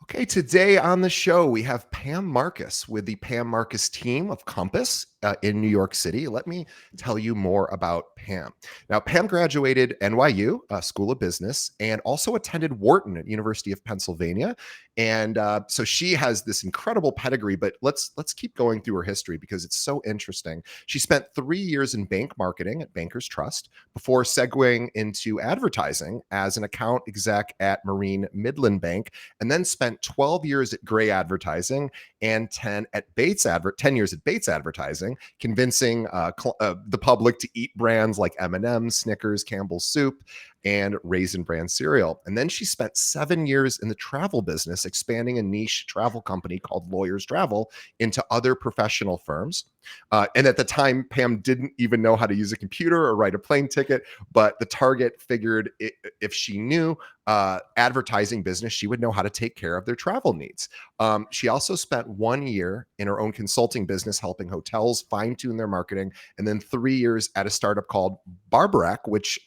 Okay, today on the show, we have Pam Marcus with the Pam Marcus team of Compass in New York City. Let me tell you more about Pam. Now, Pam graduated NYU School of Business and also attended Wharton at University of Pennsylvania. And so she has this incredible pedigree, but let's keep going through her history because it's so interesting. She spent 3 years in bank marketing at Bankers Trust before segueing into advertising as an account exec at Marine Midland Bank, and then spent 12 years at Gray Advertising and 10 years at Bates Advertising, convincing the public to eat brands like M&M's, Snickers, Campbell's Soup, and Raisin Bran cereal. And then she spent 7 years in the travel business, expanding a niche travel company called Lawyers Travel into other professional firms. And at the time, Pam didn't even know how to use a computer or write a plane ticket, but the target figured if she knew advertising business, she would know how to take care of their travel needs. She also spent 1 year in her own consulting business, helping hotels fine tune their marketing, and then 3 years at a startup called Barbarac, which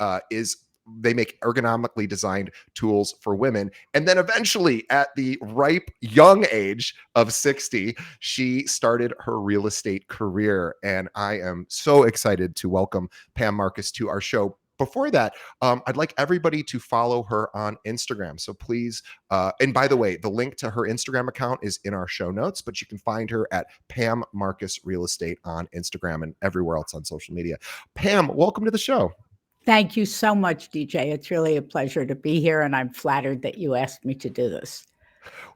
they make ergonomically designed tools for women. And then eventually, at the ripe young age of 60, she started her real estate career. And I am so excited to welcome Pam Marcus to our show. Before that, I'd like everybody to follow her on Instagram. So please, and by the way, the link to her Instagram account is in our show notes, but you can find her at Pam Marcus Real Estate on Instagram and everywhere else on social media. Pam, welcome to the show. Thank you so much, DJ. It's really a pleasure to be here, and I'm flattered that you asked me to do this.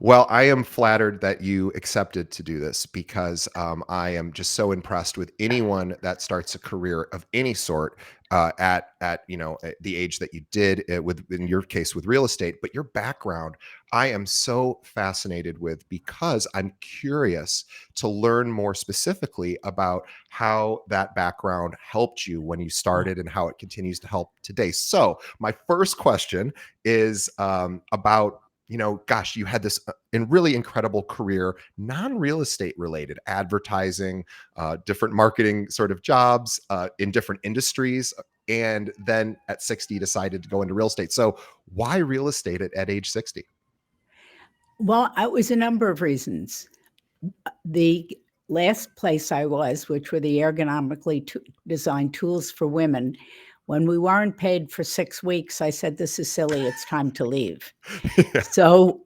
Well, I am flattered that you accepted to do this because I am just so impressed with anyone that starts a career of any sort at the age that you did with, in your case, with real estate. But your background, I am so fascinated with because I'm curious to learn more specifically about how that background helped you when you started and how it continues to help today. So my first question is about, gosh, you had this really incredible career, non-real estate related, advertising, different marketing sort of jobs in different industries. And then at 60, decided to go into real estate. So why real estate at age 60? Well, it was a number of reasons. The last place I was, which were the ergonomically designed tools for women, when we weren't paid for 6 weeks, I said, "This is silly. It's time to leave." Yeah. So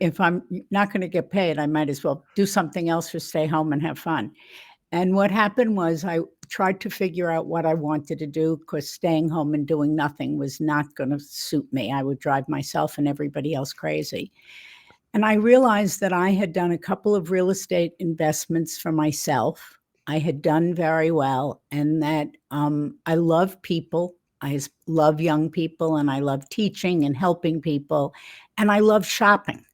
if I'm not going to get paid, I might as well do something else or stay home and have fun. And what happened was I tried to figure out what I wanted to do because staying home and doing nothing was not going to suit me. I would drive myself and everybody else crazy. And I realized that I had done a couple of real estate investments for myself. I had done very well, and that I love people. Love young people, and I love teaching and helping people, and I love shopping.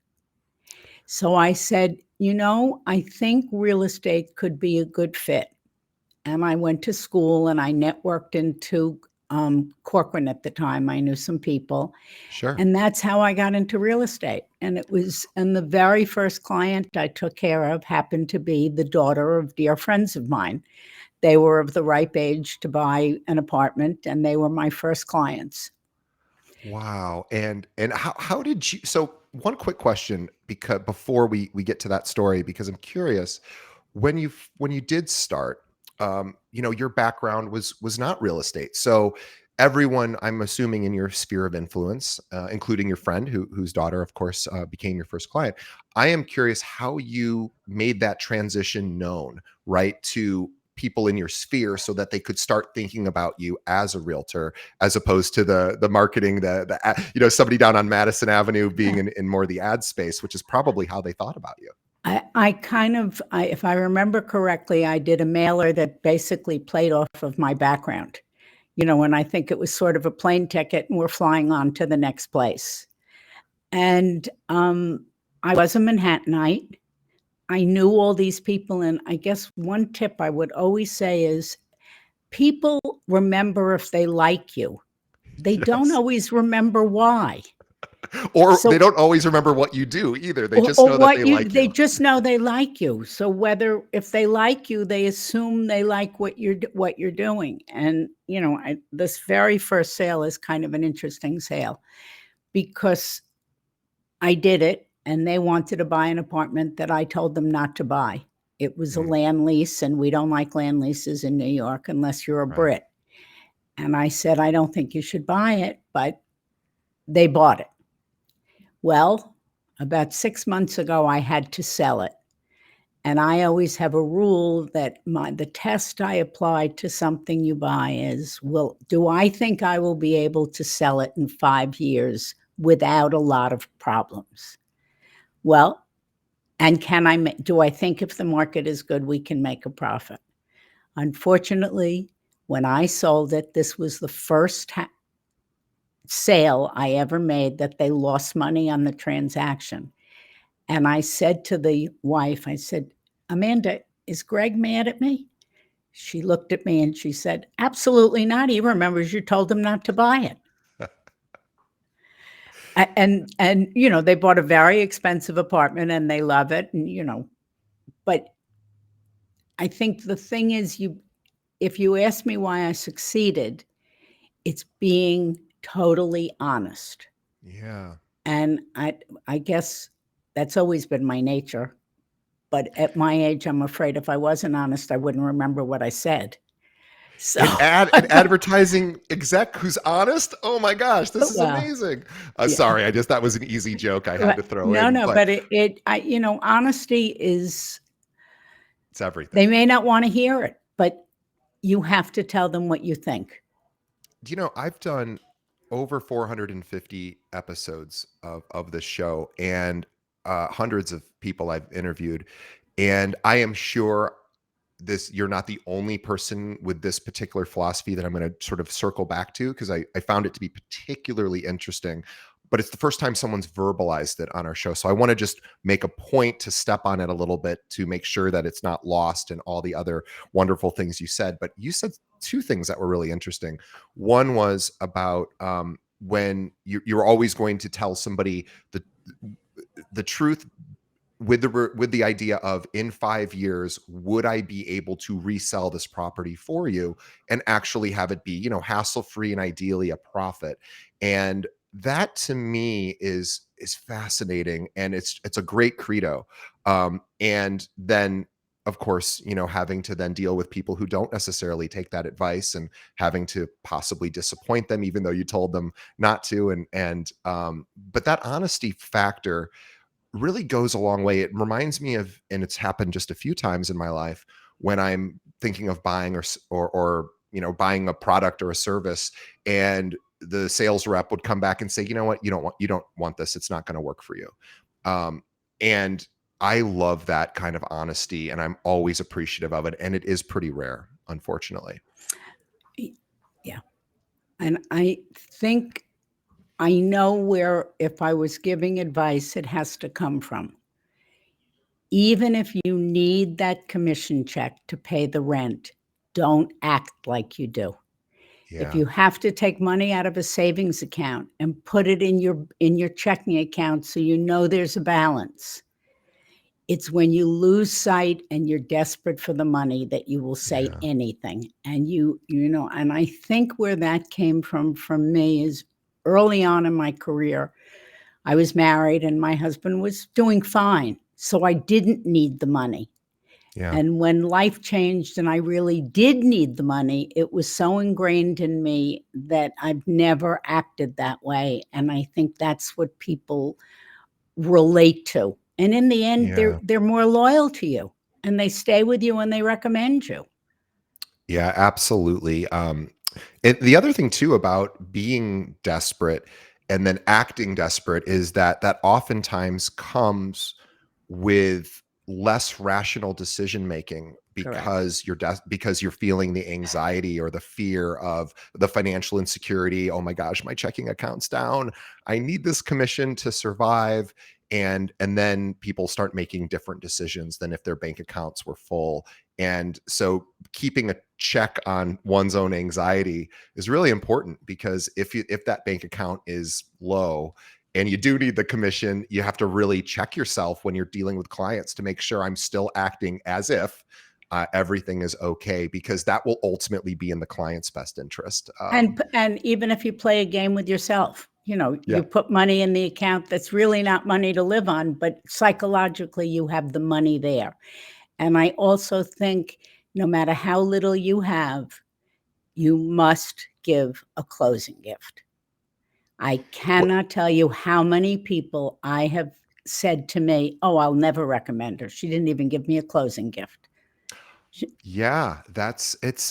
So I said, I think real estate could be a good fit. And I went to school and I networked into Corcoran at the time. I knew some people. Sure. And that's how I got into real estate. And the very first client I took care of happened to be the daughter of dear friends of mine. They were of the ripe age to buy an apartment, and they were my first clients. Wow. And how did you, so one quick question, because before we get to that story, because I'm curious, when you did start, your background was not real estate. So everyone, I'm assuming, in your sphere of influence, including your friend whose daughter, of course, became your first client. I am curious how you made that transition known, right, to people in your sphere so that they could start thinking about you as a realtor, as opposed to the marketing, somebody down on Madison Avenue being in more the ad space, which is probably how they thought about you. If I remember correctly, I did a mailer that basically played off of my background, and I think it was sort of a plane ticket and we're flying on to the next place. And I was a Manhattanite. I knew all these people. And I guess one tip I would always say is people remember if they like you. They don't Yes. always remember why. Or they So don't always remember what you do either. They just or know that they like they you. just know they like you. So if they like you, they assume they like what you're doing. And this very first sale is kind of an interesting sale because I did it. and they wanted to buy an apartment that I told them not to buy. It was a Mm, land lease, and we don't like land leases in New York unless you're a right. Brit. And I said, I don't think you should buy it, but they bought it. Well, about 6 months ago, I had to sell it. And I always have a rule that the test I apply to something you buy is, do I think I will be able to sell it in 5 years without a lot of problems? Well, and do I think if the market is good, we can make a profit? Unfortunately, when I sold it, this was the first sale I ever made that they lost money on the transaction. And I said to the wife, I said, Amanda, is Greg mad at me? She looked at me and she said, absolutely not. He remembers you told him not to buy it. And they bought a very expensive apartment and they love it. And, but I think the thing is, if you ask me why I succeeded, it's being totally honest. Yeah. And I guess that's always been my nature. But at my age, I'm afraid if I wasn't honest, I wouldn't remember what I said. So, An advertising exec who's honest. Oh my gosh, this is well, amazing. yeah. Sorry, that was an easy joke I had to throw No, in, no, but but honesty is, it's everything. they may not want to hear it, but you have to tell them what you think. I've done over 450 episodes of this show, and hundreds of people I've interviewed, and I am sure you're not the only person with this particular philosophy that I'm going to sort of circle back to, because I found it to be particularly interesting. But it's the first time someone's verbalized it on our show. So I want to just make a point to step on it a little bit to make sure that it's not lost in all the other wonderful things you said. But you said two things that were really interesting. One was about when you're always going to tell somebody the truth with the idea of, in 5 years, would I be able to resell this property for you and actually have it be, hassle free and ideally a profit? And that to me is fascinating, and it's a great credo. And then of course, having to then deal with people who don't necessarily take that advice and having to possibly disappoint them, even though you told them not to. But that honesty factor really goes a long way. It reminds me of, and it's happened just a few times in my life, when I'm thinking of buying or buying a product or a service, and the sales rep would come back and say, you know what, you don't want this. It's not going to work for you. And I love that kind of honesty, and I'm always appreciative of it. And it is pretty rare, unfortunately. Yeah. And I think I know where, if I was giving advice, it has to come from. Even if you need that commission check to pay the rent, don't act like you do. If Yeah. you have to take money out of a savings account and put it in your checking account so you know there's a balance, it's when you lose sight and you're desperate for the money that you will say Yeah. anything. And and I think where that came from me is, early on in my career, I was married and my husband was doing fine. So I didn't need the money. Yeah. And when life changed and I really did need the money, it was so ingrained in me that I've never acted that way. And I think that's what people relate to. And in the end, Yeah. they're more loyal to you and they stay with you and they recommend you. Yeah, absolutely. And the other thing too about being desperate and then acting desperate is that oftentimes comes with less rational decision making, Correct. because because you're feeling the anxiety or the fear of the financial insecurity. Oh my gosh, my checking account's down. I need this commission to survive. And then people start making different decisions than if their bank accounts were full. And so keeping a check on one's own anxiety is really important, because if that bank account is low and you do need the commission, you have to really check yourself when you're dealing with clients to make sure I'm still acting as if everything is okay, because that will ultimately be in the client's best interest. And even if you play a game with yourself, You Yeah. put money in the account that's really not money to live on, but psychologically you have the money there. And I also think no matter how little you have, you must give a closing gift. I What cannot tell you how many people I have said to me, "Oh, I'll never recommend her. She didn't even give me a closing gift." Yeah,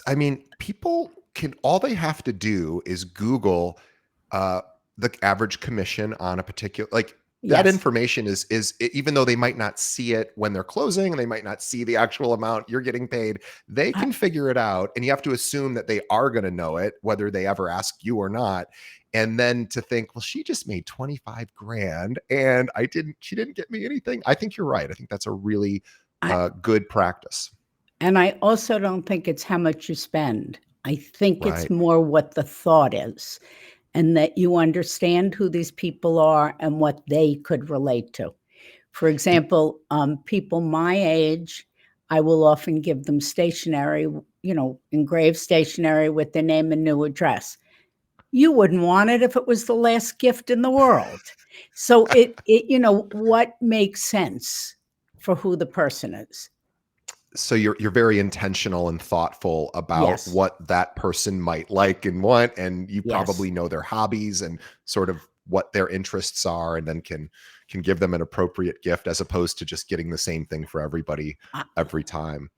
I mean, people can all they have to do is Google uh the average commission on a particular, like, that Yes. information even though they might not see it when they're closing and they might not see the actual amount you're getting paid, they I can figure it out, and you have to assume that they are going to know it whether they ever ask you or not. And then to think, well, she just made 25 grand and she didn't get me anything. I think you're right. I think that's a really I good practice. and I also don't think it's how much you spend. I think it's Right. more what the thought is, and that you understand who these people are and what they could relate to. For Do example, people my age, I will often give them stationery, engraved stationery with their name and new address. You wouldn't want it if it was the last gift in the world. So what makes sense for who the person is. so you're very intentional and thoughtful about Yes. what that person might like and want, and you Yes. probably know their hobbies and sort of what their interests are, and then can give them an appropriate gift as opposed to just getting the same thing for everybody I, every time.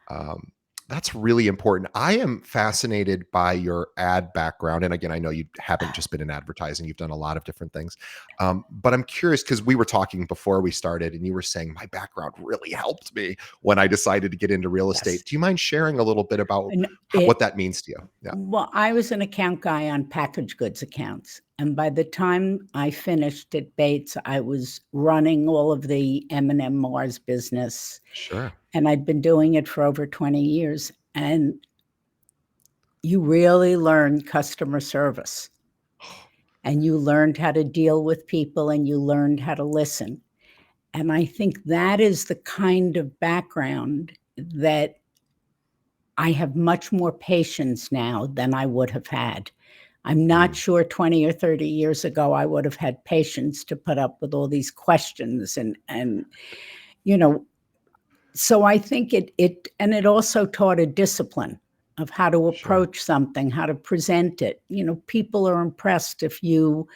Um, that's really important. I am fascinated by your ad background. And again, I know you haven't just been in advertising, you've done a lot of different things. But I'm curious because we were talking before we started, and you were saying my background really helped me when I decided to get into real yes. estate. Do you mind sharing a little bit about And what it that means to you? Yeah. Well, I was an account guy on packaged goods accounts, and by the time I finished at Bates, I was running all of the M&M Mars business, Sure. and I'd been doing it for over 20 years, and you really learn customer service, and you learned how to deal with people, and you learned how to listen, and I think that is the kind of background that I have much more patience now than I would have had. I'm not Mm, sure 20 or 30 years ago I would have had patience to put up with all these questions and you know so I think it also taught a discipline of how to sure. approach something, how to present it. People are impressed if you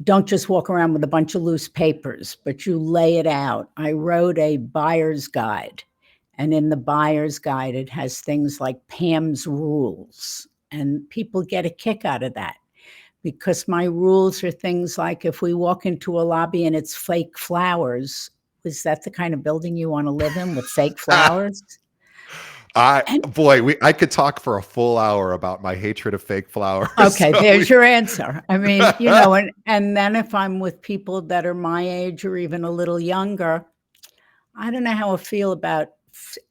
don't just walk around with a bunch of loose papers, but you lay it out. I wrote a buyer's guide, and in the buyer's guide, it has things like Pam's rules, and people get a kick out of that because my rules are things like if we walk into a lobby and it's fake flowers, is that the kind of building you want to live in with fake flowers? I And boy, I could talk for a full hour about my hatred of fake flowers. okay, So there's your answer. I mean, and then if I'm with people that are my age or even a little younger, I don't know how I feel about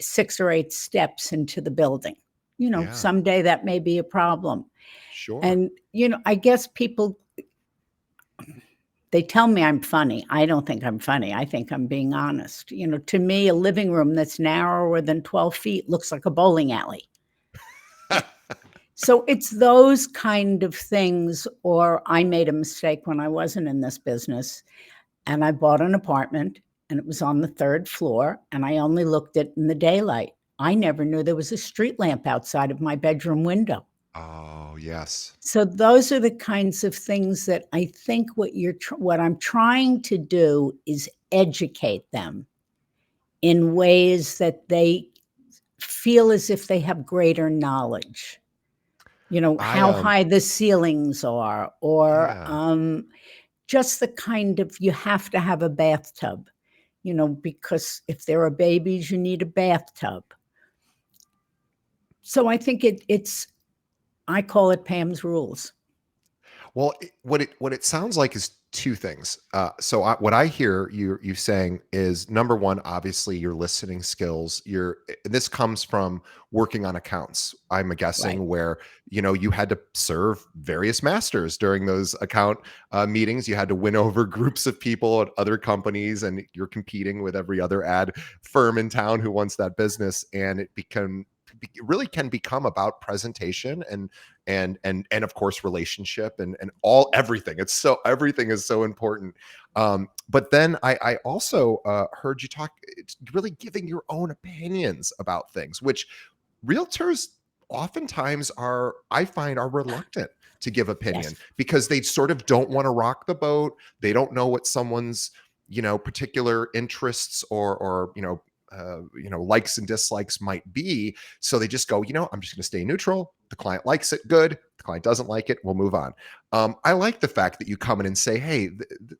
6 or 8 steps into the building. yeah, Someday that may be a problem. sure. And, I guess people, they tell me I'm funny. I don't think I'm funny. I think I'm being honest. To me, a living room that's narrower than 12 feet looks like a bowling alley. So it's those kind of things, or I made a mistake when I wasn't in this business and I bought an apartment and it was on the third floor and I only looked at it in the daylight. I never knew there was a street lamp outside of my bedroom window. Oh, yes. So those are the kinds of things that I think what I'm trying to do is educate them in ways that they feel as if they have greater knowledge. I How high the ceilings are, or yeah. just the kind of, you have to have a bathtub, because if there are babies, you need a bathtub. So I think I call it Pam's rules. Well, what it sounds like is two things. What I hear you saying is number one, obviously your listening skills. This comes from working on accounts. I'm Right. guessing where you had to serve various masters during those account meetings. You had to win over groups of people at other companies, and you're competing with every other ad firm in town who wants that business, and it it really can become about presentation and of course relationship and all everything. It's so everything is so important. But then I also heard you talk, it's really giving your own opinions about things, which realtors oftentimes are, I find, are reluctant to give opinion Yes. because they sort of don't want to rock the boat. They don't know what someone's, particular interests or likes and dislikes might be. So they just go, I'm just going to stay neutral. The client likes it, good. The client doesn't like it, we'll move on. I like the fact that you come in and say, hey,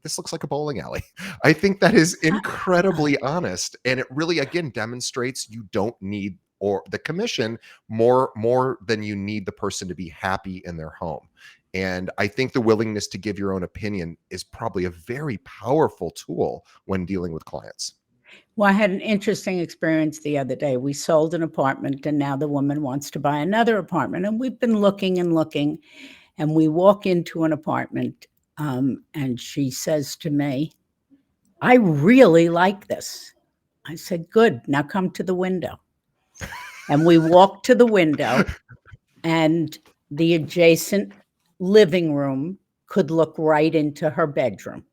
this looks like a bowling alley. I think that is incredibly honest, and it really again demonstrates you don't need or the commission more than you need the person to be happy in their home. And I think the willingness to give your own opinion is probably a very powerful tool when dealing with clients. Well, I had an interesting experience the other day. We sold an apartment, and now the woman wants to buy another apartment. And we've been looking and looking, and we walk into an apartment, and she says to me, I really like this. I said, good, now come to the window. And we walked to the window, and the adjacent living room could look right into her bedroom.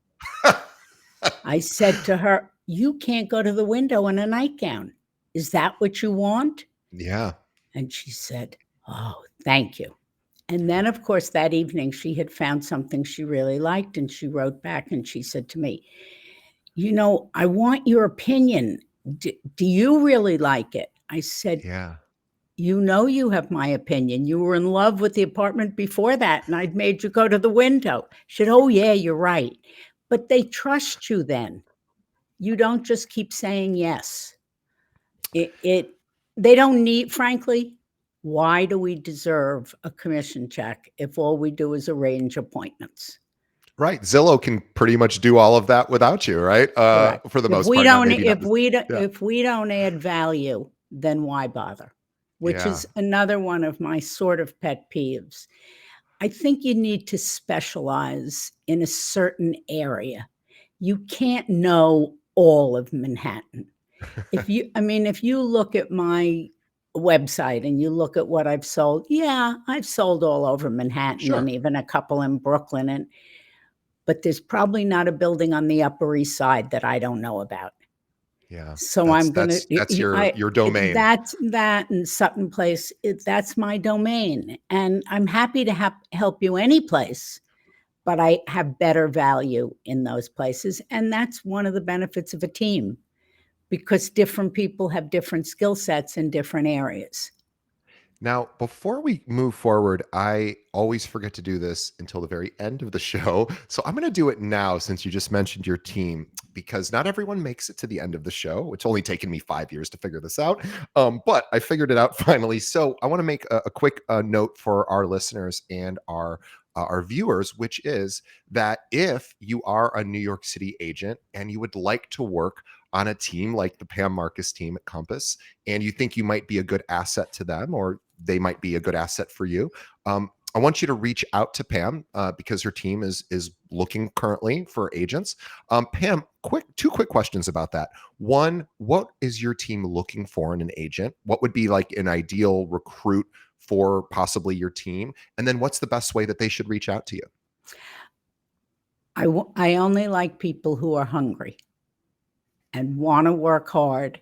I said to her, you can't go to the window in a nightgown. Is that what you want? Yeah. And she said, oh, thank you. And then, of course, that evening she had found something she really liked, and she wrote back and she said to me, I want your opinion. Do you really like it? I said, Yeah. you have my opinion. You were in love with the apartment before that, and I'd made you go to the window. She said, oh, yeah, you're right. But they trust you then. You don't just keep saying yes. They don't need, frankly, why do we deserve a commission check if all we do is arrange appointments? Right. Zillow can pretty much do all of that without you, right? Correct. For the If most we part. Now, don't maybe not. if we don't Yeah. if we don't add value, then why bother? Which Yeah. is another one of my sort of pet peeves. I think you need to specialize in a certain area. You can't know all of Manhattan. If you look at my website and you look at what I've sold, yeah, I've sold all over Manhattan and Sure. even a couple in Brooklyn, but there's probably not a building on the Upper East Side that I don't know about. Yeah. So That's I'm gonna, that's that's your domain. that's that and Sutton Place. That's my domain, and I'm happy to help you any place. But I have better value in those places, and that's one of the benefits of a team, because different people have different skill sets in different areas. Now, before we move forward, I always forget to do this until the very end of the show. So I'm going to do it now since you just mentioned your team, because not everyone makes it to the end of the show. It's only taken me 5 years to figure this out, but I figured it out finally. So I want to make a quick note for our listeners and our viewers, which is that if you are a New York City agent and you would like to work on a team like the Pam Marcus team at Compass, and you think you might be a good asset to them, or they might be a good asset for you, I want you to reach out to Pam because her team is looking currently for agents. Pam, two quick questions about that. One, what is your team looking for in an agent? What would be like an ideal recruit for possibly your team? And then what's the best way that they should reach out to you? I only like people who are hungry and want to work hard.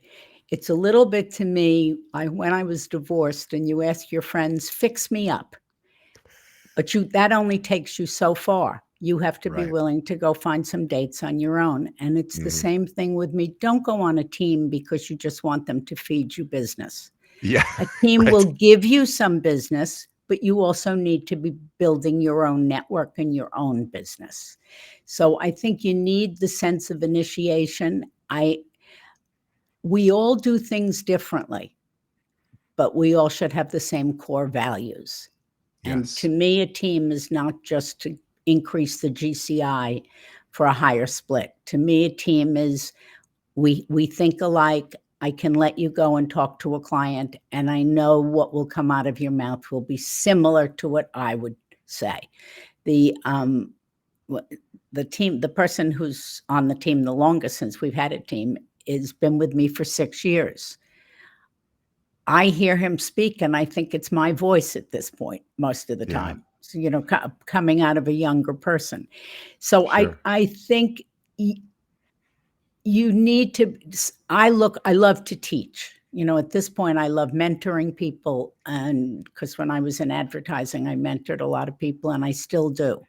It's a little bit to me, when I was divorced and you ask your friends, fix me up. But that only takes you so far. You have to be Right. willing to go find some dates on your own. And it's the Mhm. same thing with me. Don't go on a team because you just want them to feed you business. Yeah. A team Right. will give you some business, but you also need to be building your own network and your own business. So I think you need the sense of initiation. We all do things differently, but we all should have the same core values. And to Yes. me, a team is not just to increase the GCI for a higher split. To me, a team is we think alike. I can let you go and talk to a client, and I know what will come out of your mouth will be similar to what I would say. The the person who's on the team the longest, since we've had a team, has been with me for 6 years. I hear him speak and I think it's my voice at this point most of the Yeah, time. So, coming out of a younger person. So sure. I think you need to. I love to teach. At this point, I love mentoring people, and because when I was in advertising, I mentored a lot of people, and I still do.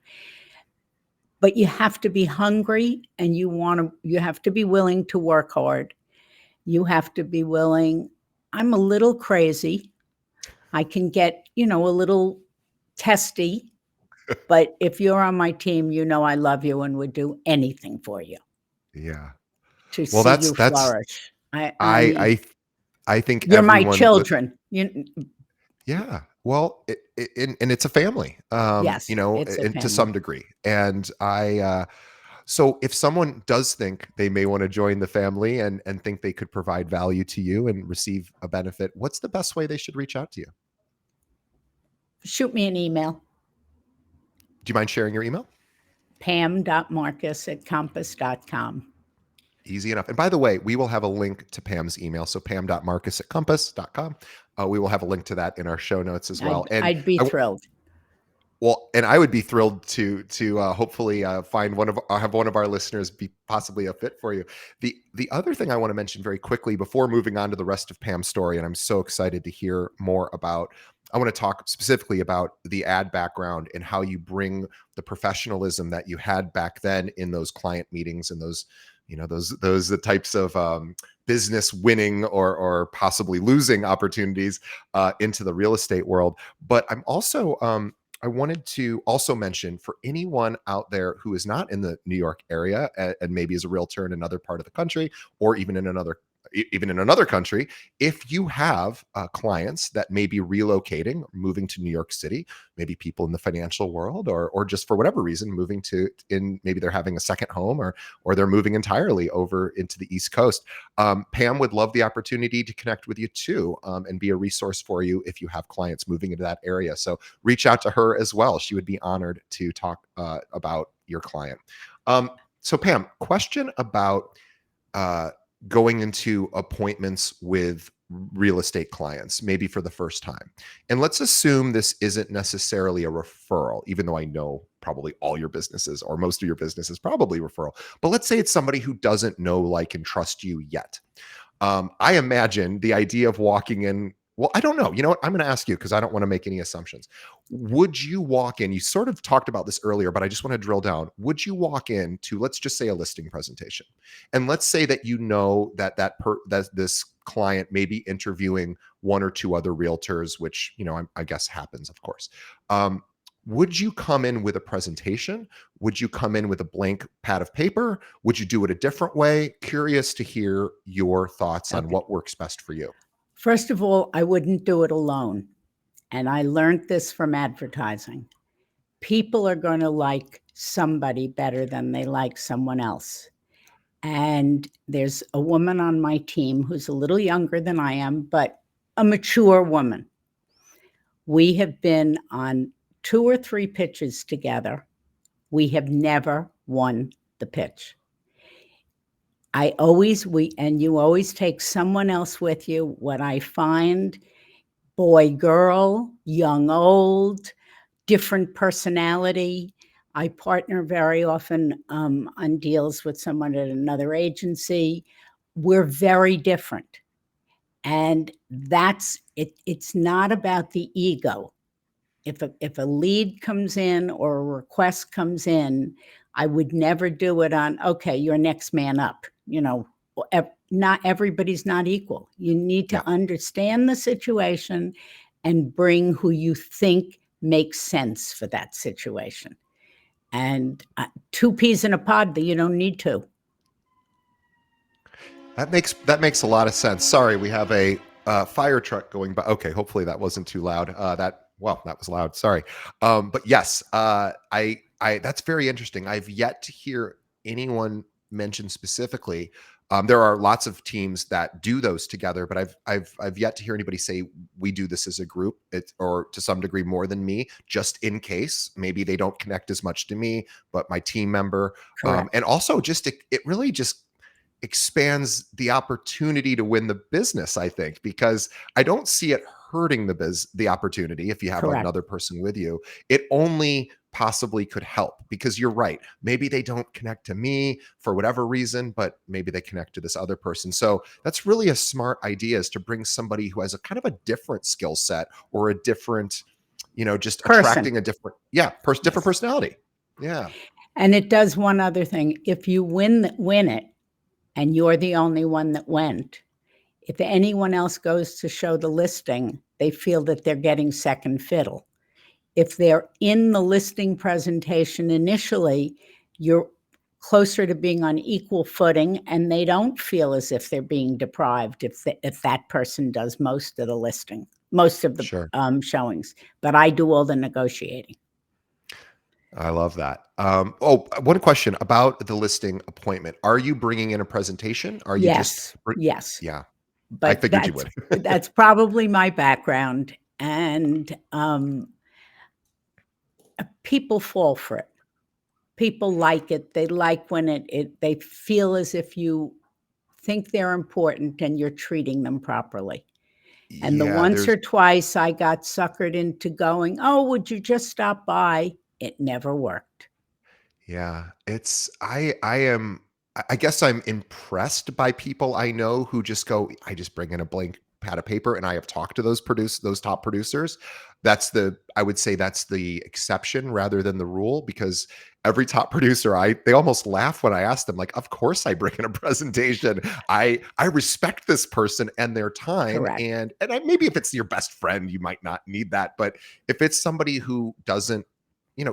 But you have to be hungry, and you have to be willing to work hard. You have to be willing. I'm a little crazy. I can get, a little testy, but if you're on my team, I love you and would do anything for you Yeah. to Well, see you flourish. I I I think You're my everyone children. yeah. Well, and it's a family, Yes, it's a and to family. some degree. And so if someone does think they may want to join the family and think they could provide value to you and receive a benefit, what's the best way they should reach out to you? Shoot me an email, Do you mind sharing your email? pam.marcus@compass.com. Easy enough. And by the way, we will have a link to Pam's email. So pam.marcus@compass.com. We will have a link to that in our show notes as well. And I'd be I, thrilled. well, and I would be thrilled to hopefully find have one of our listeners be possibly a fit for you. The other thing I want to mention very quickly before moving on to the rest of Pam's story, and I'm so excited to hear more about. I want to talk specifically about the ad background and how you bring the professionalism that you had back then in those client meetings and those, those the types of business winning or possibly losing opportunities into the real estate world. But I'm also I wanted to also mention for anyone out there who is not in the New York area and maybe is a realtor in another part of the country or even in another country, if you have clients that may be relocating, moving to New York City, maybe people in the financial world, or just for whatever reason moving maybe they're having a second home or they're moving entirely over into the East Coast. Pam would love the opportunity to connect with you too, and be a resource for you if you have clients moving into that area. So reach out to her as well. She would be honored to talk about your client. So Pam, question about uh, going into appointments with real estate clients, maybe for the first time. And let's assume this isn't necessarily a referral, even though I know probably all your businesses or most of your business is probably referral. But let's say it's somebody who doesn't know, like, and trust you yet. I imagine the idea of walking in. Well, I don't know. You know what? I'm going to ask you because I don't want to make any assumptions. Would you walk in? You sort of talked about this earlier, but I just want to drill down. Would you walk in to, let's just say, a listing presentation, and let's say that that this client may be interviewing one or two other realtors, which I guess happens, of course. Would you come in with a presentation? Would you come in with a blank pad of paper? Would you do it a different way? Curious to hear your thoughts on Okay. what works best for you. First of all, I wouldn't do it alone. And I learned this from advertising. People are going to like somebody better than they like someone else. And there's a woman on my team who's a little younger than I am, but a mature woman. We have been on 2 or 3 pitches together. We have never won the pitch. You always take someone else with you. What I find, boy, girl, young, old, different personality. I partner very often on deals with someone at another agency. We're very different. And that's it. It's not about the ego. If a lead comes in or a request comes in, I would never do it on, okay, you're next man up. Not everybody's not equal. You need Yeah. to understand the situation and bring who you think makes sense for that situation. And 2 peas in a pod, you don't need to. That makes a lot of sense. Sorry, we have a fire truck going by. Okay, hopefully that wasn't too loud. That was loud. Sorry, but yes, I that's very interesting. I've yet to hear anyone mention specifically. There are lots of teams that do those together, but I've yet to hear anybody say we do this as a group. Or to some degree more than me, just in case maybe they don't connect as much to me, but my team member. Correct. And also just it really just expands the opportunity to win the business, I think, because I don't see it hurting the opportunity if you have Correct. another person with you. It only possibly could help, because you're right. Maybe they don't connect to me for whatever reason, but maybe they connect to this other person. So that's really a smart idea, is to bring somebody who has a kind of a different skill set, or a different, just Person. attracting a different, different Yes. personality. Yeah. And it does one other thing. If you win it and you're the only one that went, if anyone else goes to show the listing, they feel that they're getting second fiddle. If they're in the listing presentation initially, you're closer to being on equal footing, and they don't feel as if they're being deprived if that person does most of the listing, most of the Sure. showings. But I do all the negotiating. I love that. One question about the listing appointment. Are you bringing in a presentation? Are you just, Yes, yes. yeah, I But figured you would. that's probably my background, and people fall for it. People like it. They like when they feel as if you think they're important and you're treating them properly. And the Yeah, once there's or twice I got suckered into going, "Oh, would you just stop by?" It never worked. Yeah, I guess I'm impressed by people I know who just go, I just bring in a blank pad of paper, and I have talked to those top producers. I would say that's the exception rather than the rule, because every top producer, they almost laugh when I ask them, like, of course I bring in a presentation. I respect this person and their time, Correct. maybe if it's your best friend, you might not need that, but if it's somebody who doesn't,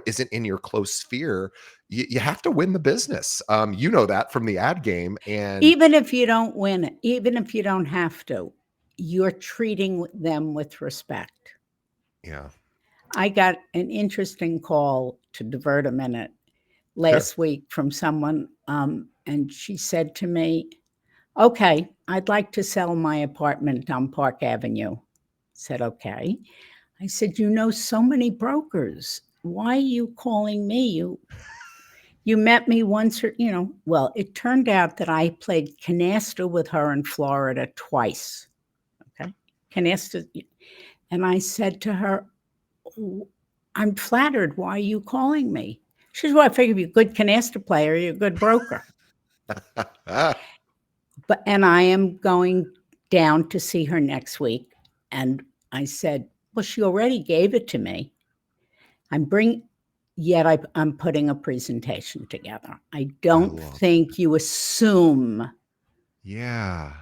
isn't in your close sphere, you have to win the business. You know that from the ad game. And Even if you don't win it, even if you don't have to, you're treating them with respect. yeah, I got an interesting call, to divert a minute, sure. last week from someone, and she said to me, "Okay, I'd like to sell my apartment on Park Avenue." I said, "Okay." I said, "You know so many brokers. Why are you calling me? You met me once, or well, it turned out that I played canasta with her in Florida twice. Okay, canasta." And I said to her, "I'm flattered. Why are you calling me?" She says, "Well, I figure if you're a good canasta player, you're a good broker." And I am going down to see her next week. And I said, "Well, she already gave it to me. I'm bring Yet I'm putting a presentation together. I I don't love think you assume, Yeah.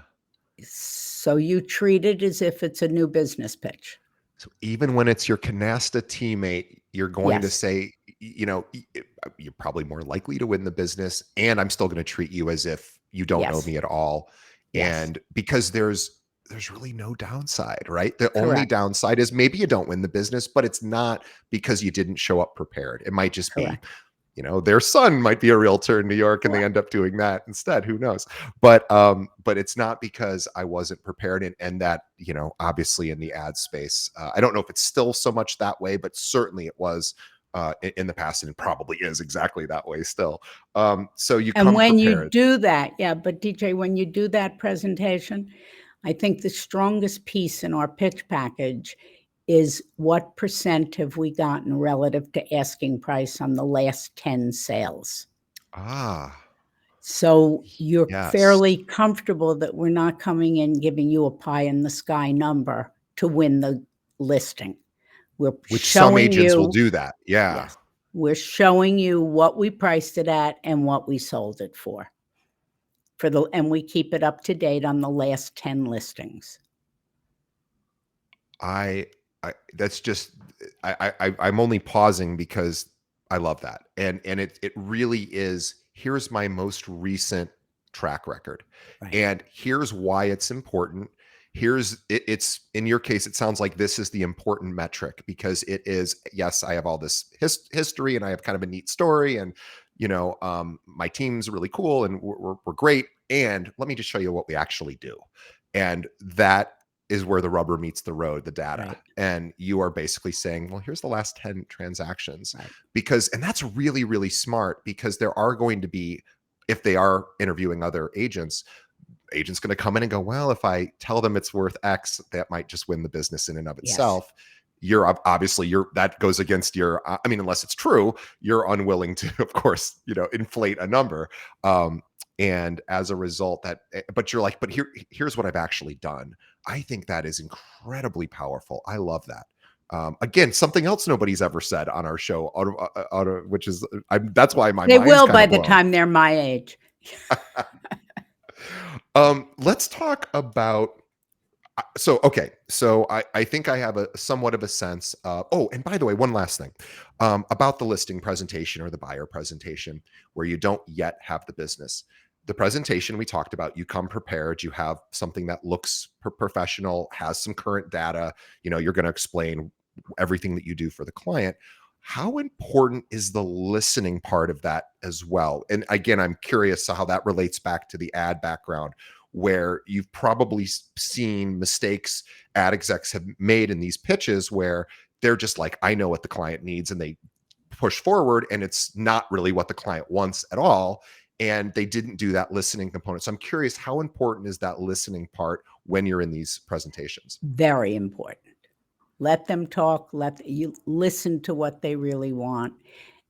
so you treat it as if it's a new business pitch." So even when it's your canasta teammate, you're going to Yes, say, you're probably more likely to win the business, and I'm still going to treat you as if you don't know yes, me at all. yes, And because there's really no downside, right? The only correct, downside is maybe you don't win the business, but it's not because you didn't show up prepared. It might just be, correct. their son might be a realtor in New York and they Well, end up doing that instead. Who knows? But it's not because I wasn't prepared. And that, obviously in the ad space, I don't know if it's still so much that way, but certainly it was in the past, and it probably is exactly that way still. So you and come when you prepared. do that, yeah, but DJ, when you do that presentation, I think the strongest piece in our pitch package is what percent have we gotten relative to asking price on the last 10 sales. Ah, So you're yes. fairly comfortable that we're not coming in giving you a pie in the sky number to win the listing. We're Which some showing agents will you, do that. Yeah. yes, we're showing you what we priced it at and what we sold it for. And we keep it up to date on the last 10 listings. I, that's just, I'm only pausing because I love that. And it really is, here's my most recent track record. Right, And here's why it's important. It's in your case, it sounds like this is the important metric, because it is, yes, I have all this history, and I have kind of a neat story, and, my team's really cool, and we're great. And let me just show you what we actually do. And that is where the rubber meets the road, the data. right, And you are basically saying, well, here's the last 10 transactions. right. And that's really, really smart, because there are going to be if they are interviewing other agents going to come in and go, well, if I tell them it's worth X, that might just win the business in and of Yes. itself. You're obviously that goes against your, I mean, unless it's true, you're unwilling to, of course, inflate a number. And as a result but you're like, but here's what I've actually done. I think that is incredibly powerful. I love that. Again, something else nobody's ever said on our show, which is, that's why my They mind's will kind by of the blown. time they're my age. Let's talk about, so I think I have a somewhat of a sense of, oh, and by the way, one last thing, about the listing presentation or the buyer presentation where you don't yet have the business. The presentation we talked about, you come prepared, you have something that looks professional, has some current data, you're going to explain everything that you do for the client. How important is the listening part of that as well? And again, I'm curious how that relates back to the ad background, where you've probably seen mistakes ad execs have made in these pitches where they're just like, I know what the client needs, and they push forward and it's not really what the client wants at all. And they didn't do that listening component. So I'm curious, how important is that listening part when you're in these presentations? Very important. Let them talk. Let you listen to what they really want.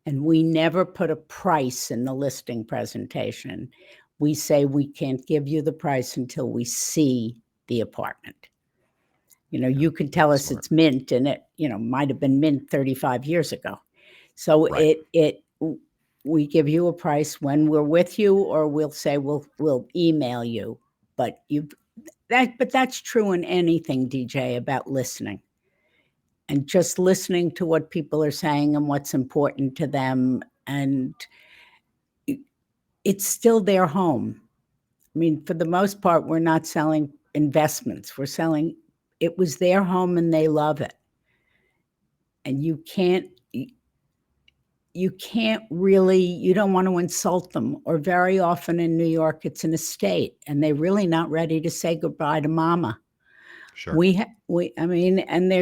And we never put a price in the listing presentation. We say we can't give you the price until we see the apartment. You can tell us Smart. it's mint, and it, might have been mint 35 years ago. So Right. we give you a price when we're with you, or we'll say we'll email you. But that's true in anything, DJ, about listening. And just listening to what people are saying and what's important to them. And it's still their home. I mean, for the most part, we're not selling investments. It was their home and they love it. And you really, you don't want to insult them. Or very often in New York, it's an estate and they're really not ready to say goodbye to mama. Sure. And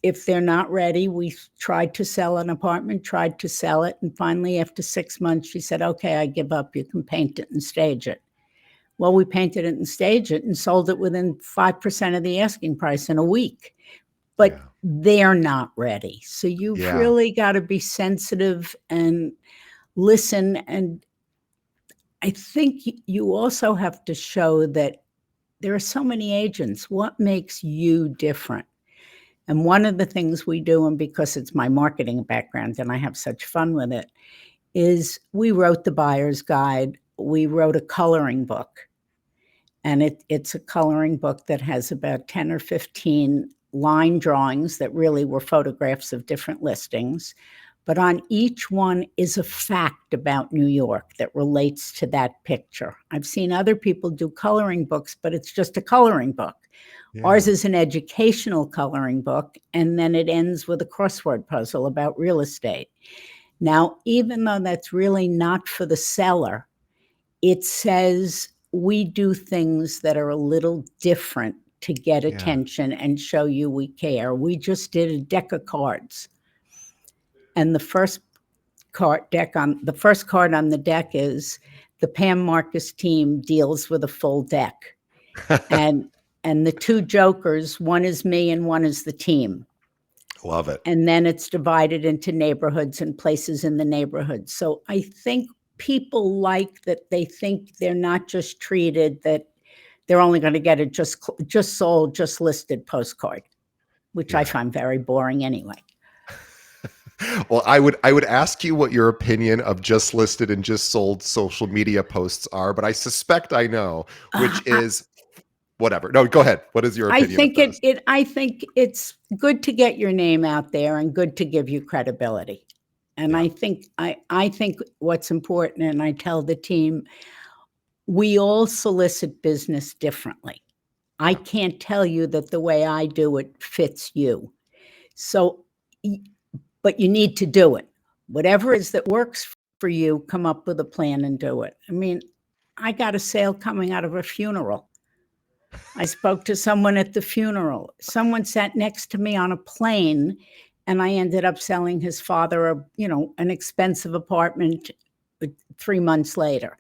if they're not ready, we tried to sell an apartment, tried to sell it. And finally, after 6 months, she said, okay, I give up. You can paint it and stage it. Well, we painted it and staged it and sold it within 5% of the asking price in a week. But they're not ready. So you've really got to be sensitive and listen. And I think you also have to show that there are so many agents. What makes you different? And one of the things we do, and because it's my marketing background and I have such fun with it, is we wrote the buyer's guide. We wrote a coloring book. And it's a coloring book that has about 10 or 15 line drawings that really were photographs of different listings. But on each one is a fact about New York that relates to that picture. I've seen other people do coloring books, but it's just a coloring book. Yeah. Ours is an educational coloring book, and then it ends with a crossword puzzle about real estate. Now, even though that's really not for the seller, it says we do things that are a little different to get attention and show you we care. We just did a deck of cards. And the first card on the deck is the Pam Marcus team deals with a full deck. and the two jokers, one is me and one is the team. Love it. And then it's divided into neighborhoods and places in the neighborhood. So I think people like that. They think they're not just treated that they're only going to get a just sold, just listed postcard, which I find very boring anyway. Well, I would ask you what your opinion of just listed and just sold social media posts are, but I suspect I know, which is whatever. No, go ahead. What is your opinion? I think it's good to get your name out there and good to give you credibility. And I think what's important, and I tell the team, we all solicit business differently. I can't tell you that the way I do it fits you. So, but you need to do it. Whatever it is that works for you, come up with a plan and do it. I mean, I got a sale coming out of a funeral. I spoke to someone at the funeral. Someone sat next to me on a plane, and I ended up selling his father an expensive apartment 3 months later.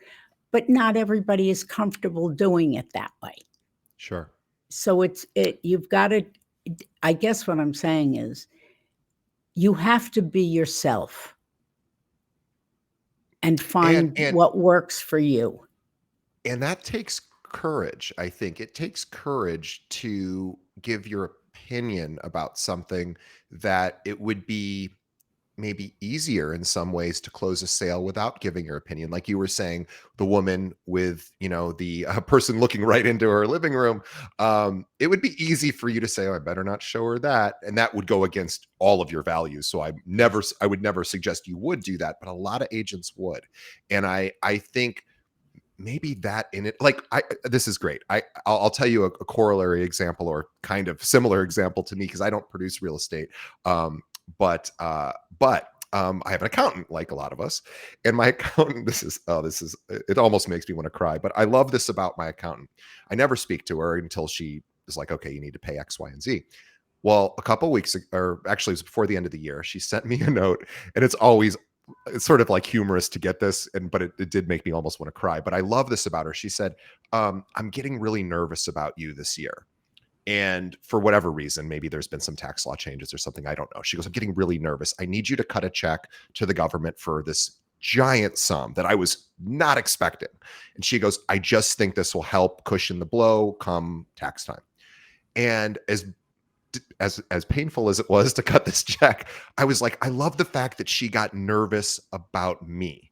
but not everybody is comfortable doing it that way. Sure. So you've got to, I guess what I'm saying is you have to be yourself and And find and what works for you. and that takes courage. I think it takes courage to give your opinion about something that it would be maybe easier in some ways to close a sale without giving your opinion. Like you were saying, the woman with, the person looking right into her living room, it would be easy for you to say, oh, I better not show her that. And that would go against all of your values. So I would never suggest you would do that, but a lot of agents would. And I think maybe that in it, like this is great. I'll tell you a corollary example, or kind of similar example to me, because I don't produce real estate. um I have an accountant, like a lot of us, and my accountant, it almost makes me want to cry, but I love this about my accountant. I never speak to her until she is like, okay, you need to pay X, Y, and Z. Well, a couple weeks, or actually it was before the end of the year, she sent me a note, and it's sort of like humorous to get this, but it did make me almost want to cry. But I love this about her. She said, I'm getting really nervous about you this year. And for whatever reason, maybe there's been some tax law changes or something, I don't know. She goes, I'm getting really nervous. I need you to cut a check to the government for this giant sum that I was not expecting. And she goes, I just think this will help cushion the blow come tax time. And as painful as it was to cut this check, I was like, I love the fact that she got nervous about me.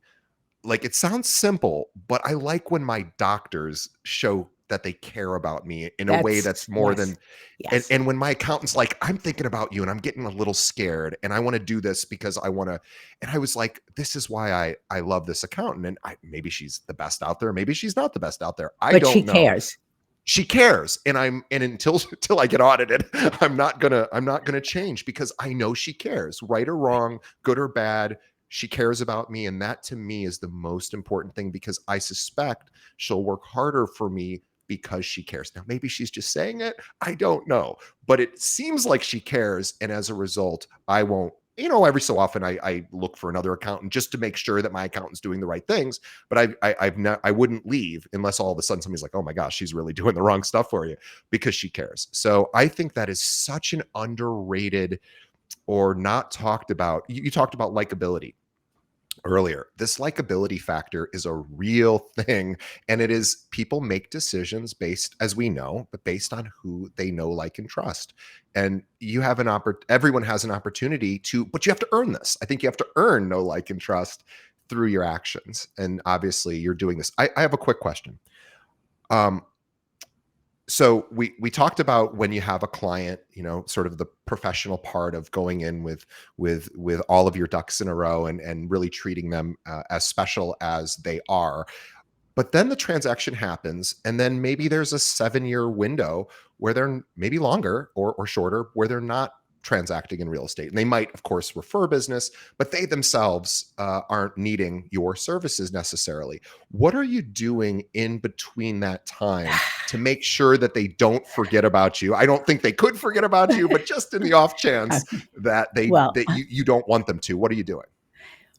Like, it sounds simple, but I like when my doctors show that they care about me in a way that's more Yes, than, yes. and when my accountant's like, I'm thinking about you and I'm getting a little scared and I want to do this because I want to. And I was like, this is why I love this accountant. And maybe she's the best out there, maybe she's not the best out there, I But she don't know. cares. She cares, and until I get audited, I'm not gonna change, because I know she cares, right or wrong, good or bad. She cares about me, and that to me is the most important thing, because I suspect she'll work harder for me because she cares. Now maybe she's just saying it, I don't know, but it seems like she cares, and as a result, I won't. Every so often I look for another accountant just to make sure that my accountant's doing the right things, but I wouldn't leave unless all of a sudden somebody's like, oh my gosh, she's really doing the wrong stuff for you, because she cares. So I think that is such an underrated or not talked about. You talked about likability earlier. This likability factor is a real thing. And it is, people make decisions based, as we know, but based on who they know, like, and trust. And everyone has an opportunity to, but you have to earn this. I think you have to earn know, like, and trust through your actions. And obviously you're doing this. I have a quick question. Um, so we talked about when you have a client, sort of the professional part of going in with all of your ducks in a row, and really treating them as special as they are. But then the transaction happens, and then maybe there's a 7-year window where they're, maybe longer or shorter, where they're not transacting in real estate. And they might, of course, refer business, but they themselves aren't needing your services necessarily. What are you doing in between that time to make sure that they don't forget about you? I don't think they could forget about you, but just in the off chance that Well, you don't want them to, what are you doing?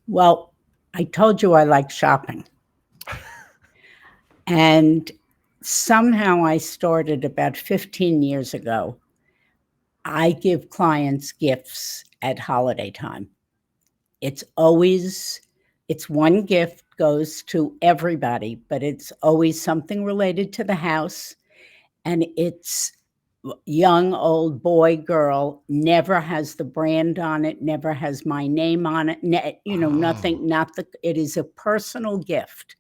well, I told you I like shopping. And somehow I started about 15 years ago. I give clients gifts at holiday time. It's one gift goes to everybody, but it's always something related to the house. And it's young, old, boy, girl, never has the brand on it, never has my name on it. Oh, Nothing, it is a personal gift.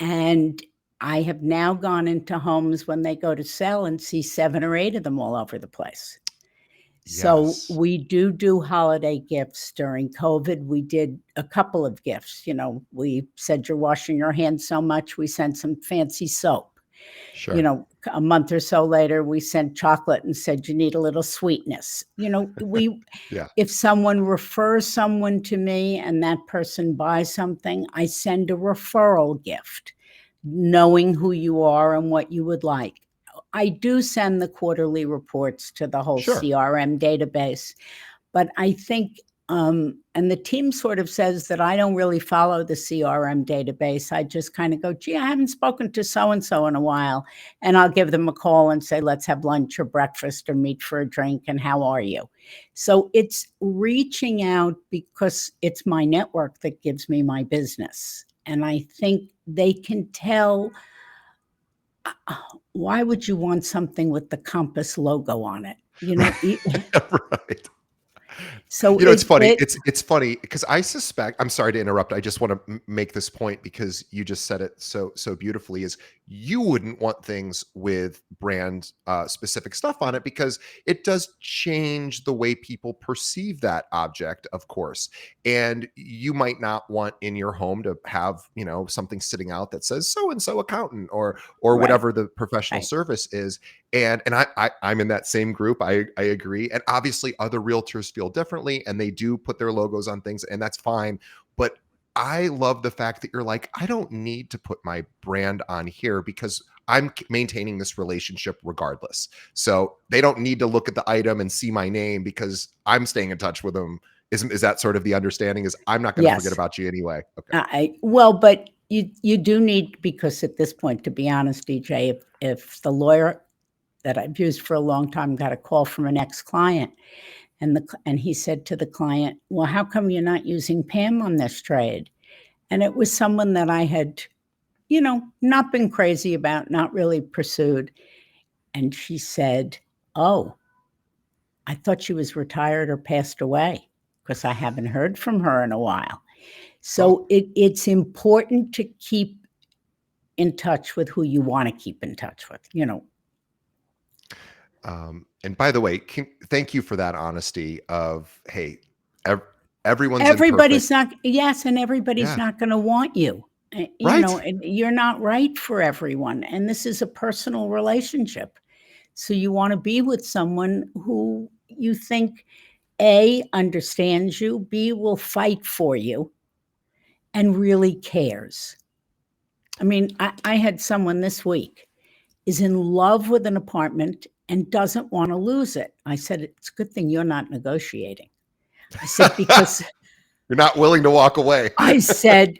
And I have now gone into homes when they go to sell and see 7 or 8 of them all over the place. So yes. we do holiday gifts. During COVID, we did a couple of gifts. We said, you're washing your hands so much, we sent some fancy soap. Sure. A month or so later, we sent chocolate and said, you need a little sweetness. Yeah. If someone refers someone to me and that person buys something, I send a referral gift, knowing who you are and what you would like. I do send the quarterly reports to the whole Sure. CRM database, but I think And the team sort of says that I don't really follow the CRM database. I just kind of go, gee, I haven't spoken to so-and-so in a while. And I'll give them a call and say, let's have lunch or breakfast or meet for a drink. And how are you? So it's reaching out because it's my network that gives me my business. And I think they can tell, why would you want something with the Compass logo on it? Right. So It's funny. It's funny because I suspect, I'm sorry to interrupt. I just want to make this point because you just said it so beautifully, is you wouldn't want things with brand specific stuff on it because it does change the way people perceive that object, of course. And you might not want in your home to have, something sitting out that says so and so accountant or right, whatever the professional right. service is. And I'm in that same group. I agree. And obviously other realtors feel differently and they do put their logos on things, and that's fine. But I love the fact that you're like, I don't need to put my brand on here because I'm maintaining this relationship regardless. So they don't need to look at the item and see my name because I'm staying in touch with them. Is that sort of the understanding? Is I'm not going to forget Yes. about you anyway. Okay. Well, but you do need, because at this point, to be honest, DJ, if the lawyer that I've used for a long time got a call from an ex-client, and he said to the client, well, how come you're not using Pam on this trade? And it was someone that I had, not been crazy about, not really pursued. And she said, oh, I thought she was retired or passed away because I haven't heard from her in a while. Oh, So it's important to keep in touch with who you want to keep in touch with, and by the way, thank you for that honesty of, hey, ev- everyone's Everybody's imperfect. not, yes, and everybody's Yeah. not going to want you. Right. And you're not right for everyone. And this is a personal relationship. So you want to be with someone who you think, A, understands you, B, will fight for you, and really cares. I mean, I had someone this week is in love with an apartment and doesn't want to lose it. I said, it's a good thing you're not negotiating. I said, because You're not willing to walk away. I said,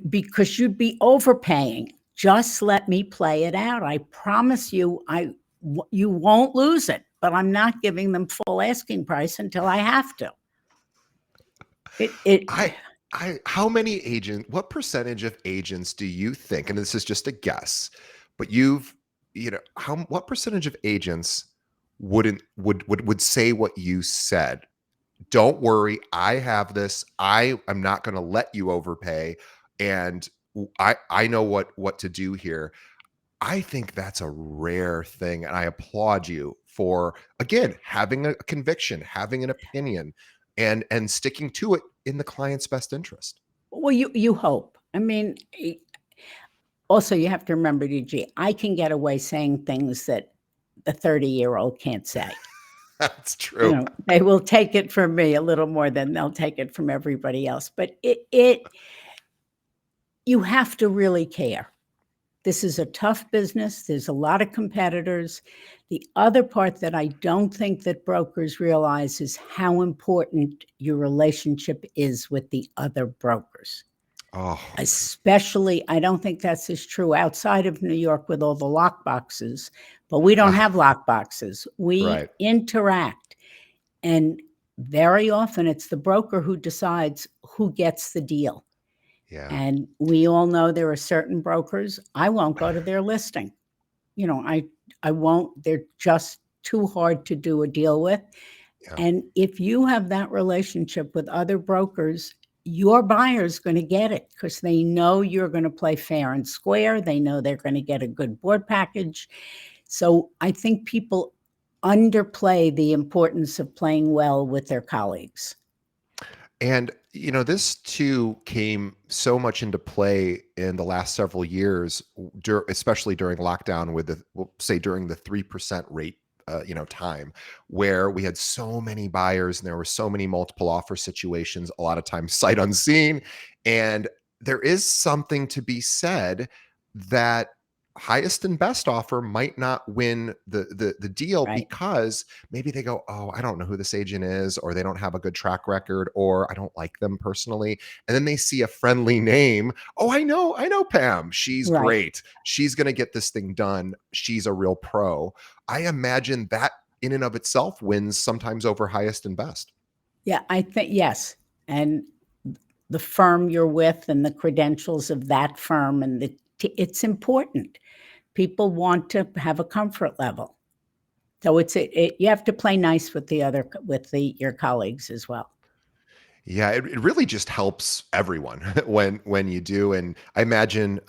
because you'd be overpaying. Just let me play it out. I promise you, you won't lose it, but I'm not giving them full asking price until I have to. It I how many what percentage of agents do you think, and this is just a guess, but what percentage of agents would say what you said? Don't worry, I have this. I'm not going to let you overpay, and I know what to do here. I think that's a rare thing, and I applaud you for, again, having a conviction, having an opinion, and sticking to it in the client's best interest. well, you hope. I mean, also you have to remember, DG, I can get away saying things that the 30-year-old can't say. That's true. They will take it from me a little more than they'll take it from everybody else. But you have to really care. This is a tough business. There's a lot of competitors. The other part that I don't think that brokers realize is how important your relationship is with the other brokers. Oh, Especially, I don't think that's as true outside of New York with all the lock boxes, but we don't have lock boxes. We right. interact. And very often it's the broker who decides who gets the deal. Yeah. And we all know there are certain brokers, I won't go to their listing. I won't, they're just too hard to do a deal with. Yeah. And if you have that relationship with other brokers, your buyer's going to get it because they know you're going to play fair and square. They know they're going to get a good board package. So I think people underplay the importance of playing well with their colleagues. And this too came so much into play in the last several years, especially during lockdown, we'll say during the 3% rate, time, where we had so many buyers and there were so many multiple offer situations, a lot of times sight unseen. And there is something to be said that highest and best offer might not win the deal Right. because maybe they go, oh, I don't know who this agent is, or they don't have a good track record, or I don't like them personally. And then they see a friendly name. Oh, I know Pam. She's Right. great. She's going to get this thing done. She's a real pro. I imagine that in and of itself wins sometimes over highest and best. Yeah, I think yes. And the firm you're with and the credentials of that firm and it's important. People want to have a comfort level. So you have to play nice with your colleagues as well. Yeah, it really just helps everyone when you do. And I imagine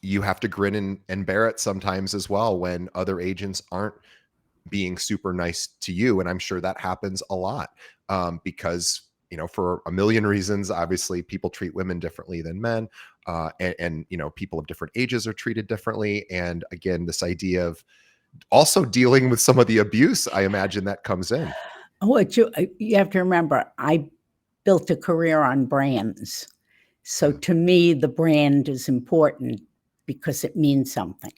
you have to grin and bear it sometimes as well when other agents aren't being super nice to you. And I'm sure that happens a lot because, for a million reasons, obviously people treat women differently than men. And, people of different ages are treated differently. And again, this idea of also dealing with some of the abuse, I imagine that comes in. What you have to remember, I built a career on brands. So Yeah. to me, the brand is important because it means something.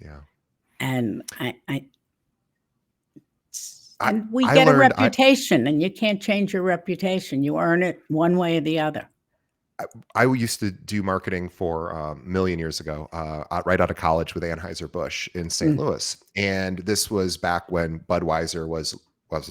Yeah. And I, and we I get a learned reputation, and you can't change your reputation. You earn it one way or the other. I used to do marketing for a million years ago, right out of college with Anheuser-Busch in St. Mm, Louis. And this was back when Budweiser was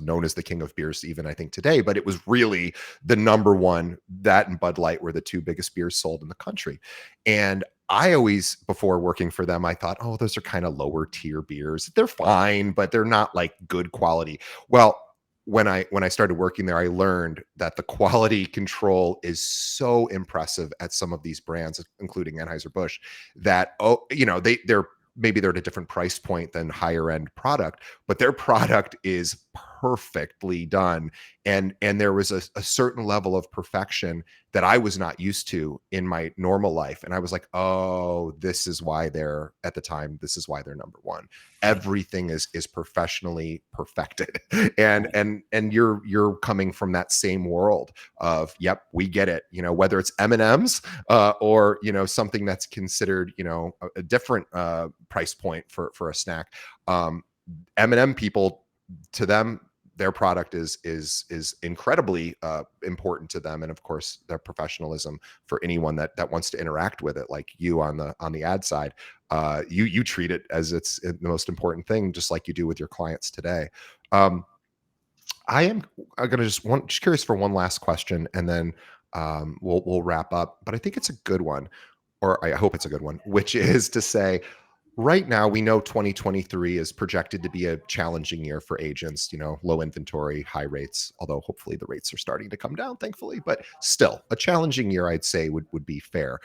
known as the king of beers, even I think today, but it was really the number one. That and Bud Light were the two biggest beers sold in the country. And I always, before working for them, I thought, oh, those are kind of lower tier beers. They're fine, but they're not like good quality. Well, when I started working there, I learned that the quality control is so impressive at some of these brands, including Anheuser-Busch, that they're at a different price point than higher end product, but their product is perfectly done. And there was a certain level of perfection that I was not used to in my normal life. And I was like, oh, this is why they're at the time, this is why they're number one. right, Everything is professionally perfected. and right. and you're coming from that same world of, yep, we get it, whether it's M&Ms or something that's considered a different price point for a snack. M&M people, to them, their product is incredibly important to them, and of course their professionalism for anyone that wants to interact with it, like you on the ad side. You treat it as it's the most important thing, just like you do with your clients today. um, I'm gonna just curious for one last question, and then we'll wrap up. But I think it's a good one, or I hope it's a good one, which is to say, right now, we know 2023 is projected to be a challenging year for agents, low inventory, high rates, although hopefully the rates are starting to come down, thankfully, but still a challenging year, I'd say would be fair.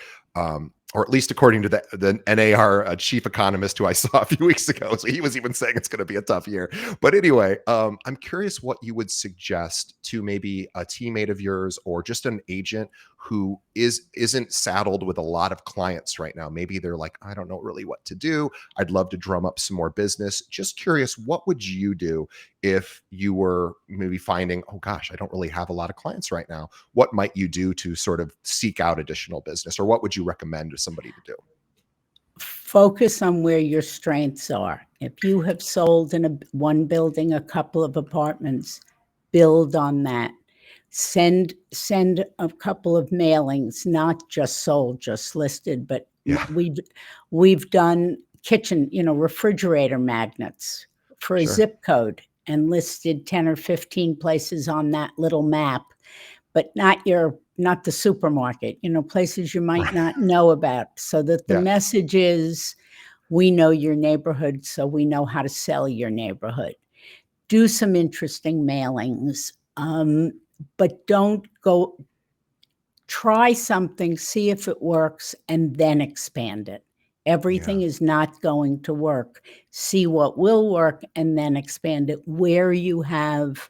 Or at least according to the NAR chief economist who I saw a few weeks ago. So he was even saying it's going to be a tough year. But anyway, I'm curious what you would suggest to maybe a teammate of yours or just an agent who isn't saddled with a lot of clients right now. Maybe they're like, I don't know really what to do. I'd love to drum up some more business. Just curious, what would you do if you were maybe finding, oh gosh, I don't really have a lot of clients right now? What might you do to sort of seek out additional business, or what would you recommend to somebody to do? Focus on where your strengths are. If you have sold in one building a couple of apartments, build on that. Send a couple of mailings, not just sold, just listed, but Yeah, we've done refrigerator magnets for a sure. zip code and listed 10 or 15 places on that little map, but not the supermarket, places you might Right. not know about, so that the Yeah. message is, we know your neighborhood, so we know how to sell your neighborhood. Do some interesting mailings, but don't go. Try something, see if it works, and then expand it. Yeah. Everything is not going to work. See what will work and then expand it where you have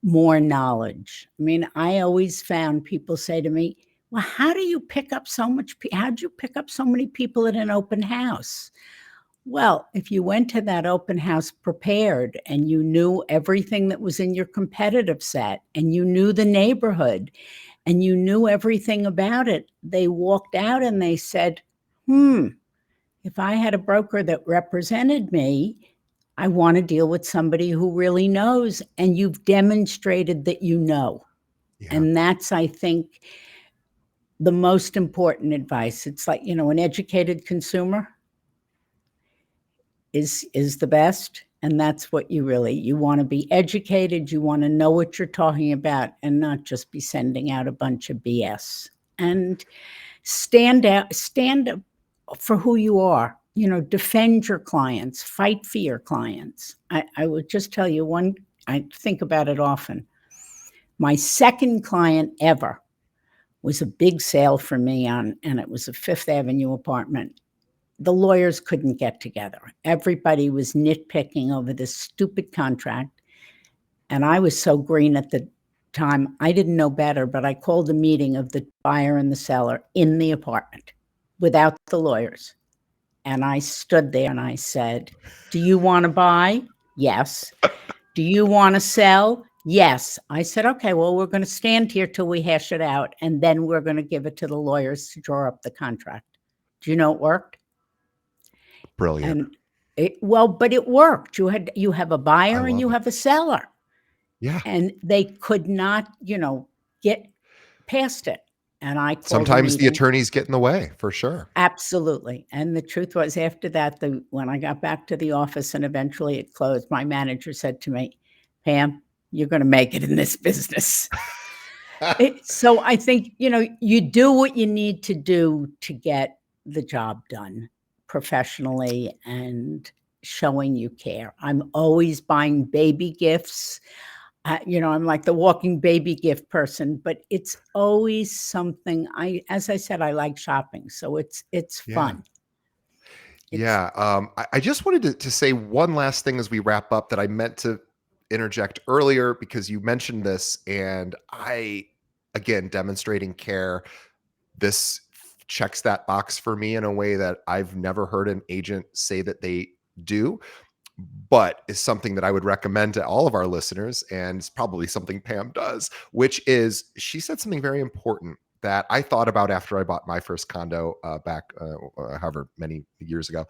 more knowledge. I mean, I always found people say to me, well, how'd you pick up so many people at an open house? Well, if you went to that open house prepared and you knew everything that was in your competitive set and you knew the neighborhood and you knew everything about it, they walked out and they said, If I had a broker that represented me, I want to deal with somebody who really knows, and you've demonstrated that you know. Yeah. And that's, I think, the most important advice. It's like, an educated consumer is the best, and that's what you want to be educated, you want to know what you're talking about, and not just be sending out a bunch of BS. And stand up for who you are. Defend your clients, fight for your clients. I would just tell you one. I think about it often. My second client ever was a big sale for me and it was a Fifth Avenue apartment. The lawyers couldn't get together. Everybody was nitpicking over this stupid contract. And I was so green at the time, I didn't know better, but I called a meeting of the buyer and the seller in the apartment without the lawyers. And I stood there and I said, "Do you want to buy? Yes. Do you want to sell? Yes." I said, "Okay, well, we're going to stand here till we hash it out, and then we're going to give it to the lawyers to draw up the contract." Do you know it worked? Brilliant. And but it worked. You have a I buyer and love you it. have a seller, Yeah. and they could not, get past it. And I called a Sometimes the meeting. attorneys get in the way, for sure. Absolutely. And the truth was, after that, when I got back to the office and eventually it closed, my manager said to me, "Pam, you're going to make it in this business." So I think, you do what you need to do to get the job done professionally and showing you care. I'm always buying baby gifts. I'm like the walking baby gift person, but it's always something. As I said, I like shopping, so it's Yeah. fun. It's Yeah. I just wanted to say one last thing as we wrap up that I meant to interject earlier because you mentioned this, and again, demonstrating care. This checks that box for me in a way that I've never heard an agent say that they do, but is something that I would recommend to all of our listeners. And it's probably something Pam does, which is she said something very important that I thought about after I bought my first condo back, however many years ago.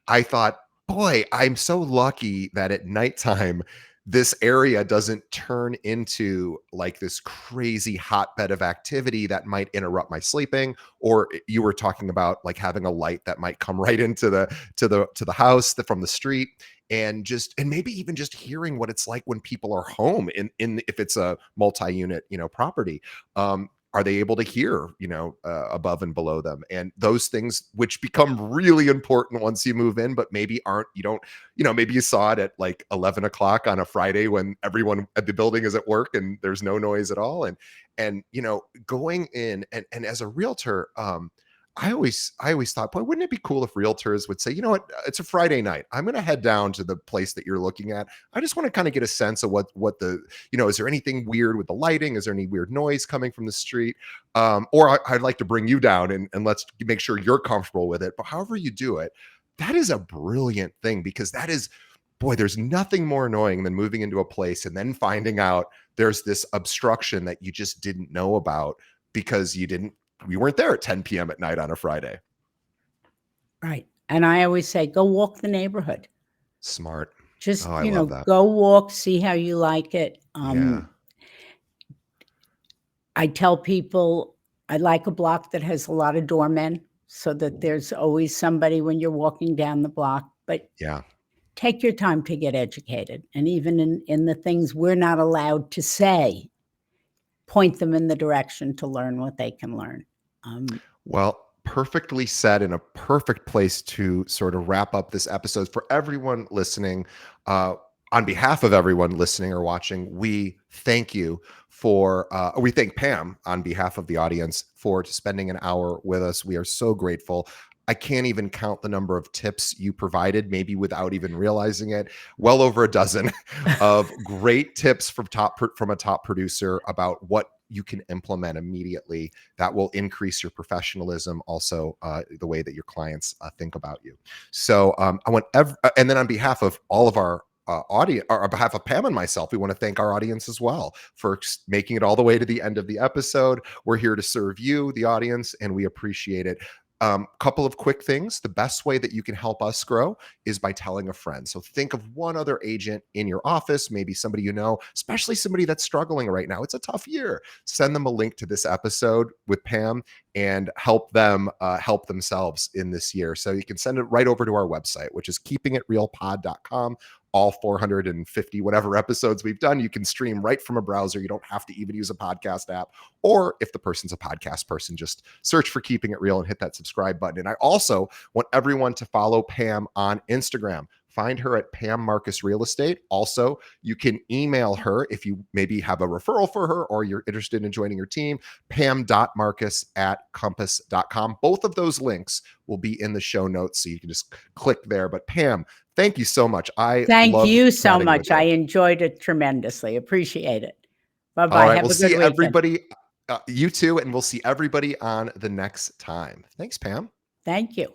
I thought, boy, I'm so lucky that at nighttime, this area doesn't turn into like this crazy hotbed of activity that might interrupt my sleeping. Or you were talking about like having a light that might come right into the house from the street, and maybe even just hearing what it's like when people are home in if it's a multi-unit property. Are they able to hear above and below them, and those things which become really important once you move in, but maybe aren't you don't maybe you saw it at like 11 o'clock on a Friday when everyone at the building is at work and there's no noise at all. And going in, and as a realtor, I always thought, boy, wouldn't it be cool if realtors would say, you know what, it's a Friday night. I'm going to head down to the place that you're looking at. I just want to kind of get a sense of what is there anything weird with the lighting? Is there any weird noise coming from the street? Or I'd like to bring you down and let's make sure you're comfortable with it. But however you do it, that is a brilliant thing, because that is, boy, there's nothing more annoying than moving into a place and then finding out there's this obstruction that you just didn't know about because we weren't there at 10 p.m. at night on a Friday. right. And I always say, go walk the neighborhood. Smart. Just, Oh, I love that. go walk, see how you like it. Yeah. I tell people I like a block that has a lot of doormen so that there's always somebody when you're walking down the block. But Yeah. take your time to get educated. And even in the things we're not allowed to say, point them in the direction to learn what they can learn. Well, perfectly said, and a perfect place to sort of wrap up this episode for everyone listening. On behalf of everyone listening or watching, we thank you we thank Pam on behalf of the audience for spending an hour with us. We are so grateful. I can't even count the number of tips you provided, maybe without even realizing it. Well over a dozen of great tips from a top producer about what you can implement immediately that will increase your professionalism, also the way that your clients think about you. So I want and then on behalf of all of our audience, or on behalf of Pam and myself, we want to thank our audience as well for making it all the way to the end of the episode. We're here to serve you, the audience, and we appreciate it. Couple of quick things. The best way that you can help us grow is by telling a friend. So think of one other agent in your office, maybe somebody you know, especially somebody that's struggling right now. It's a tough year. Send them a link to this episode with Pam and help them help themselves in this year. So you can send it right over to our website, which is keepingitrealpod.com. All 450 whatever episodes we've done, you can stream right from a browser. You don't have to even use a podcast app. Or if the person's a podcast person, just search for Keeping It Real and hit that subscribe button. And I also want everyone to follow Pam on Instagram. Find her at Pam Marcus Real Estate. Also, you can email her if you maybe have a referral for her or you're interested in joining her team, pam.marcus@compass.com. Both of those links will be in the show notes, so you can just click there. But Pam, thank you so much. Thank Loved you so chatting with much. you. I enjoyed it tremendously. Appreciate it. All Bye-bye. right, Have we'll a good see weekend. everybody, you too, and we'll see everybody on the next time. Thanks, Pam. Thank you.